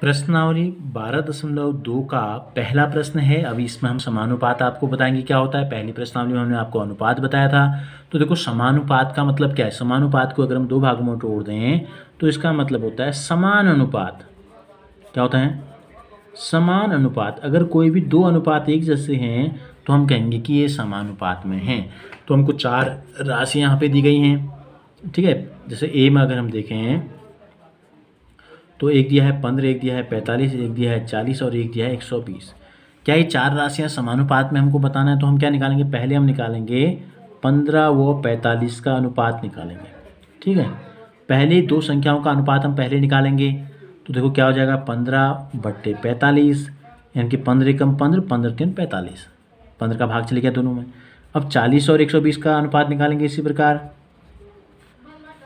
प्रश्नावली 12.2 का पहला प्रश्न है। अभी इसमें हम समानुपात आपको बताएंगे क्या होता है। पहली प्रश्नावली में हमने आपको अनुपात बताया था। तो देखो समानुपात का मतलब क्या है। समानुपात को अगर हम दो भागों में तोड़ दें तो इसका मतलब होता है समान अनुपात। क्या होता है? समान अनुपात। अगर कोई भी दो अनुपात एक जैसे हैं तो हम कहेंगे कि ये समानुपात में हैं। तो हमको चार राशियाँ यहाँ पे दी गई हैं, ठीक है। जैसे ए में अगर हम देखें तो एक दिया है 15, एक दिया है 45, एक दिया है 40 और एक दिया है 120। क्या ये चार राशियाँ समानुपात में हमको बताना है तो हम क्या निकालेंगे। पहले हम निकालेंगे 15 व 45 का अनुपात निकालेंगे, ठीक है। पहले दो संख्याओं का अनुपात हम पहले निकालेंगे तो देखो क्या हो जाएगा 15/45, यानी कि 15 कम 15, 15 3 45, 15 का भाग चले गया दोनों में। अब 40 और 120 का अनुपात निकालेंगे इसी प्रकार।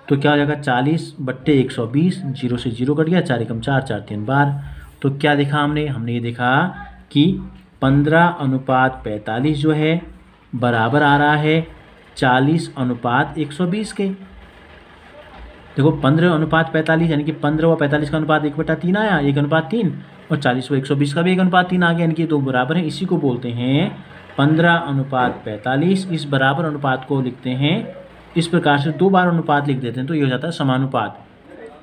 तो क्या हो जाएगा 40/120, 0 से 0 कट गया, 4 एकम 4, 4 3 12। तो क्या देखा हमने ये देखा कि 15/45 जो है बराबर आ रहा है 40/120 के। देखो 15/45 यानी कि 15 व 45 का अनुपात 1/3 आया, 1:3, और 40 व 120 का भी 1:3 आ गया, यानी कि दो बराबर हैं। इसी को बोलते हैं 15/45। इस बराबर अनुपात को लिखते हैं इस प्रकार से, दो बार अनुपात लिख देते हैं तो ये हो जाता है समानुपात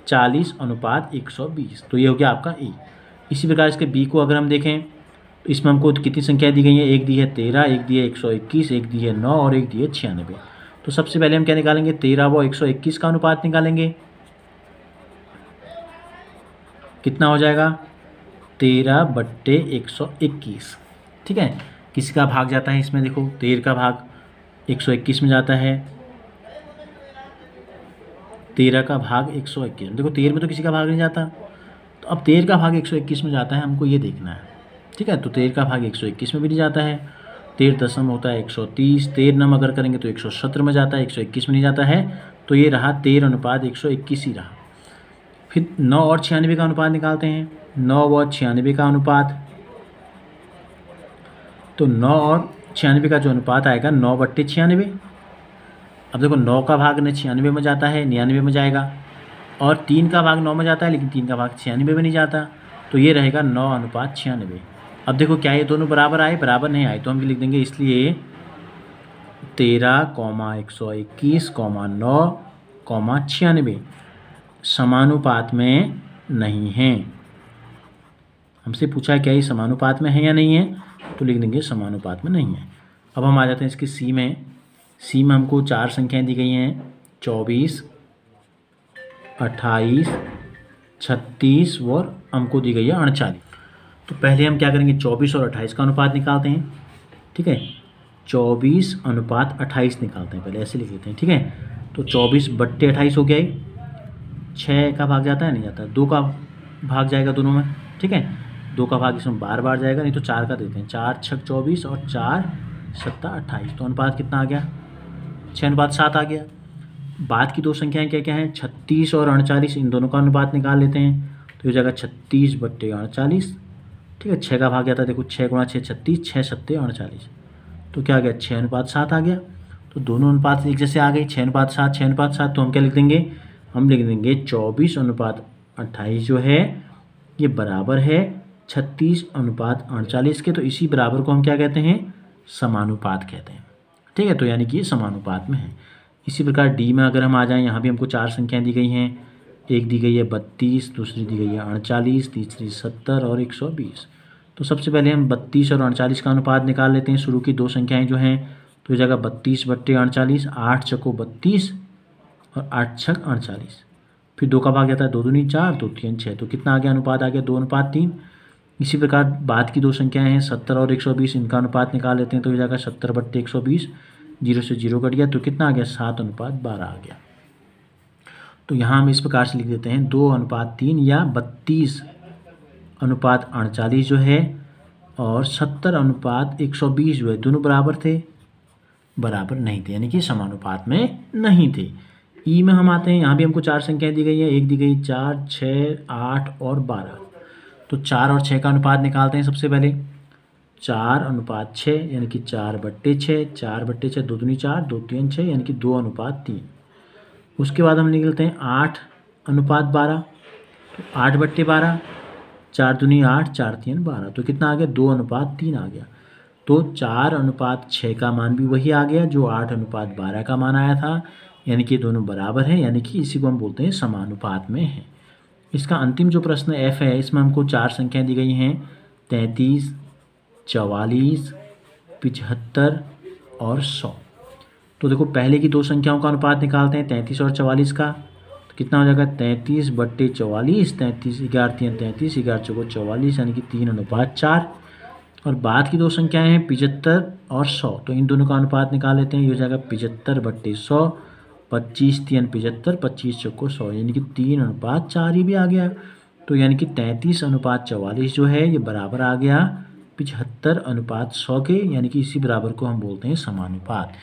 40/120। तो ये हो गया आपका ए। इसी प्रकार इसके बी को अगर हम देखें तो इसमें हमको कितनी संख्या दी गई है। एक दी है 13, एक दी है 121, एक दी है 9 और एक दी है 96। तो सबसे पहले हम क्या निकालेंगे 13 व 121 का अनुपात निकालेंगे। कितना हो जाएगा 13/121, ठीक है। किसी का भाग जाता है इसमें, देखो 13 का भाग 121 में जाता है, 13 का भाग 121। देखो 13 में तो किसी का भाग नहीं जाता, तो अब 13 का भाग 121 में जाता है, हमको ये देखना है, ठीक है। तो 13 का भाग 121 में भी नहीं जाता है। 13 दशम होता है 130, 13 नम अगर करेंगे तो 117 में जाता है, 121 में नहीं जाता है। तो ये रहा 13/121 ही रहा। फिर 9 और 96 का अनुपात निकालते हैं। 9 व 96 का अनुपात, तो 9 और 96 का जो अनुपात आएगा 9/96। अब देखो 9 का भाग न 96 में जाता है, 99 में जाएगा, और 3 का भाग 9 में जाता है लेकिन 3 का भाग 96 में नहीं जाता। तो ये रहेगा 9/96। अब देखो क्या ये दोनों बराबर आए, बराबर नहीं आए तो हम लिख देंगे, इसलिए 13,121, 9,96 समानुपात में नहीं है। हमसे पूछा है क्या ये समानुपात में है या नहीं है, तो लिख देंगे समानुपात में नहीं है। अब हम आ जाते हैं इसके सी में। सी में हमको चार संख्याएं दी गई हैं, 24, 28, 36 और हमको दी गई है 39। तो पहले हम क्या करेंगे 24 और 28 का अनुपात निकालते हैं, ठीक है। 24/28 निकालते हैं, पहले ऐसे लिख लेते हैं, ठीक है। तो 24/28 हो गया। 6 का भाग जाता है, नहीं जाता, 2 का भाग जाएगा दोनों में, ठीक है। 2 का भाग इसमें बार बार जाएगा, नहीं तो 4 का देते हैं। 4 6 24 और 4 7 28। तो अनुपात कितना आ गया 6:7 आ गया। बाद की दो संख्याएं क्या क्या हैं 36 और 39, इन दोनों का अनुपात निकाल लेते हैं। तो ये जाएगा 36/48, ठीक है। 6 का भाग जाता है, देखो 6 × 6 36, 6 7 48। तो क्या आ गया 6:7 आ गया। तो दोनों अनुपात एक जैसे आ गए, 6:7, 6:7। तो हम क्या लिख देंगे, हम लिख देंगे 24/28 जो है ये बराबर है 36/48 के। तो इसी बराबर को हम क्या कहते हैं, समानुपात कहते हैं, ठीक है। तो यानी कि ये समानुपात में है। इसी प्रकार डी में अगर हम आ जाएं, यहाँ भी हमको चार संख्याएं दी गई हैं। एक दी गई है 32, दूसरी दी गई है 38, तीसरी 70 और 120। तो सबसे पहले हम 32 और 39 का अनुपात निकाल लेते हैं। शुरू की दो संख्याएं जो हैं, तो ये जगह 32/48, 8 चको 32 और 8 छक 48। फिर 2 का भाग जाता है, 2 दूनी 4, 2 3 6। तो कितना आ गया अनुपात, आ गया 2:3। इसी प्रकार बाद की दो संख्याएं हैं 70 और 120, इनका अनुपात निकाल लेते हैं। तो ये जाएगा 70/120, 0 से 0 कट गया, तो कितना आ गया 7:12 आ गया। तो यहाँ हम इस प्रकार से लिख देते हैं 2:3 या 32/48 जो है, और 70/120 जो है, दोनों बराबर थे, बराबर नहीं थे, यानी कि समानुपात में नहीं थे। ई में हम आते हैं, यहाँ भी हमको चार संख्याएं दी गई है। एक दी गई 4, 6, 8 और 12। तो 4 और 6 का अनुपात निकालते हैं सबसे पहले। 4:6 यानी कि 4/6, 4/6, 2 दूनी 4, 2 3 6, यानी कि 2:3। उसके बाद हम निकलते हैं 8:12। तो 8/12 4 दूनी 8, 4 तीन 12, तो कितना आ गया 2:3 आ गया। तो 4:6 का मान भी वही आ गया जो 8:12 का मान आया था, यानी कि दोनों बराबर हैं, यानी कि इसी को हम बोलते हैं समानुपात में है। इसका अंतिम जो प्रश्न F है, इसमें हमको 4 संख्याएं दी गई हैं, 33, 44, 75 और 100। तो देखो पहले की दो संख्याओं का अनुपात निकालते हैं, 33 और 44 का, तो कितना हो जाएगा 33/44, 33 11 3 33, 11 चौको 44, यानी कि 3:4। और बाद की दो संख्याएं हैं 75 और 100, तो इन दोनों का अनुपात निकाल लेते हैं, ये हो जाएगा 75/100, 25 3 75, 25 चौको 100, यानी कि 3:4 ही भी आ गया। तो यानी कि 33:44 जो है ये बराबर आ गया 75:100 के, यानी कि इसी बराबर को हम बोलते हैं समानुपात।